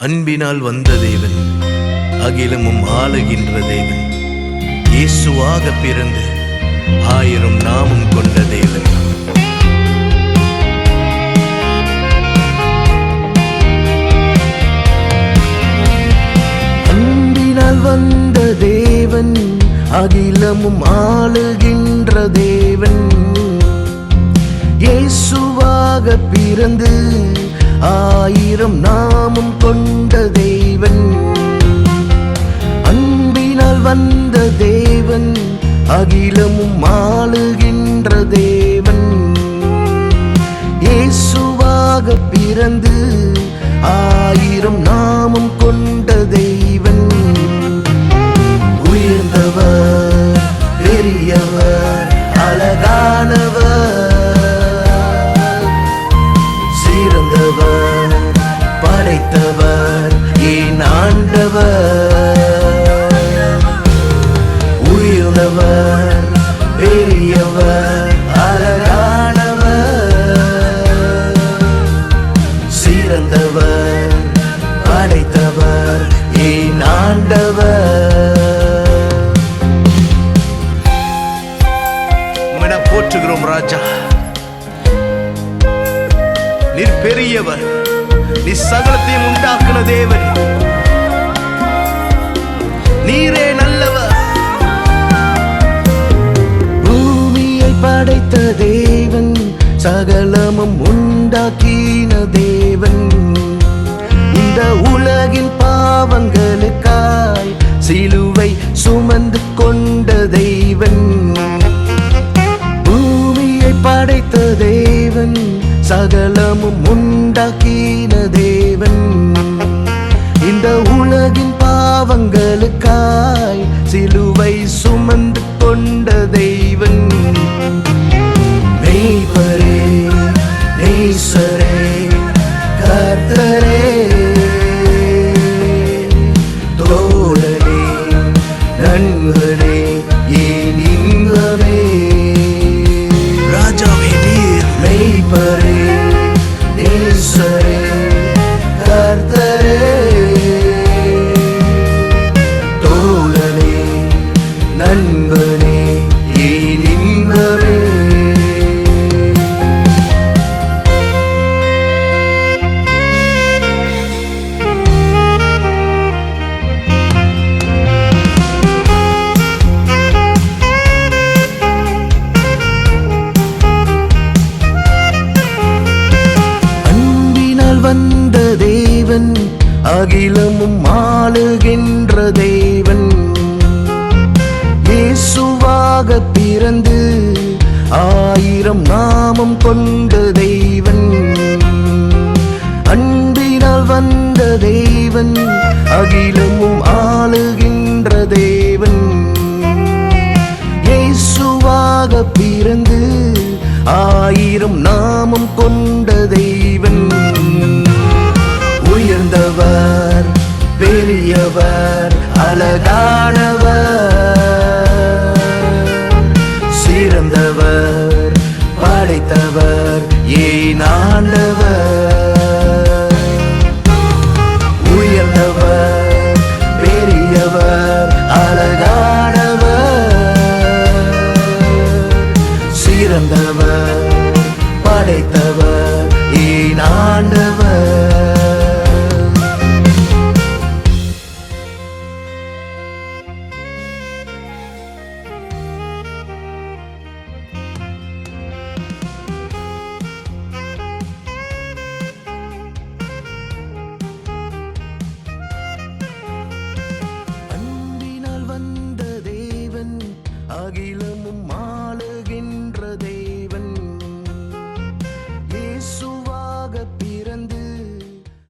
அன்பினால் வந்த தேவன், அகிலமும் ஆளுகின்ற தேவன், இயேசுவாக பிறந்து 1000 நாமம் கொண்ட தேவன். அன்பினால் வந்த தேவன், அகிலமும் ஆளுகின்ற தேவன், இயேசுவாக பிறந்து 1000 நாமம் கொண்ட தேவன். அன்பினால் வந்த தேவன், அகிலமும் ஆளுகின்ற தேவன், இயேசுவாக பிறந்து 1000 நாமம் கொண்ட தேவன். உயர்ந்தவர், பெரியவர், அழகானவர், சிறந்தவர், படைத்தவர், என் ஆண்டவர். உயர்ந்தவர், பெரியவர், அழகானவர், சிறந்தவர், படைத்தவர், என் ஆண்டவர். உம்மை போற்றுகிறோம் ராஜா. நீர் பெரியவர், நீ சகலத்தையும் உண்டாக்குன தேவன், நீரே நல்லவர். பூமியை படைத்த தேவன், சகலமும் உண்டாக்கின தேவன், இந்த உலகின் பாவங்களுக்காய் சிலுவை சுமந்து கொண்ட தேவன். பூமியை படைத்த தேவன், சகலமும் உண்டாக்கின தேவன், இந்த உலகின் பாவங்களுக்காய் சிலுவை சுமந்து கொண்ட தேவன். மேய்ப்பரே, நேசரே, கர்த்தரே, தோழனே, நண்பனே, என் இன்பமே. ராஜாவே நீர் மேய்ப்பரே, நேசரே, கர்த்தரே, தோழனே, நண்பனே, என் இன்பமே. வந்த தேவன், அகிலமும் ஆளுகின்ற தேவன், இயேசுவாக பிறந்து 1000 நாமம் கொண்ட தேவன். அன்பினால் வந்த தேவன், அகிலமும் ஆளுகின்ற தேவன், இயேசுவாக பிறந்து 1000 நாமம் கொண்ட தேவன். உயர்ந்தவர், பெரியவர், அழகானவர்,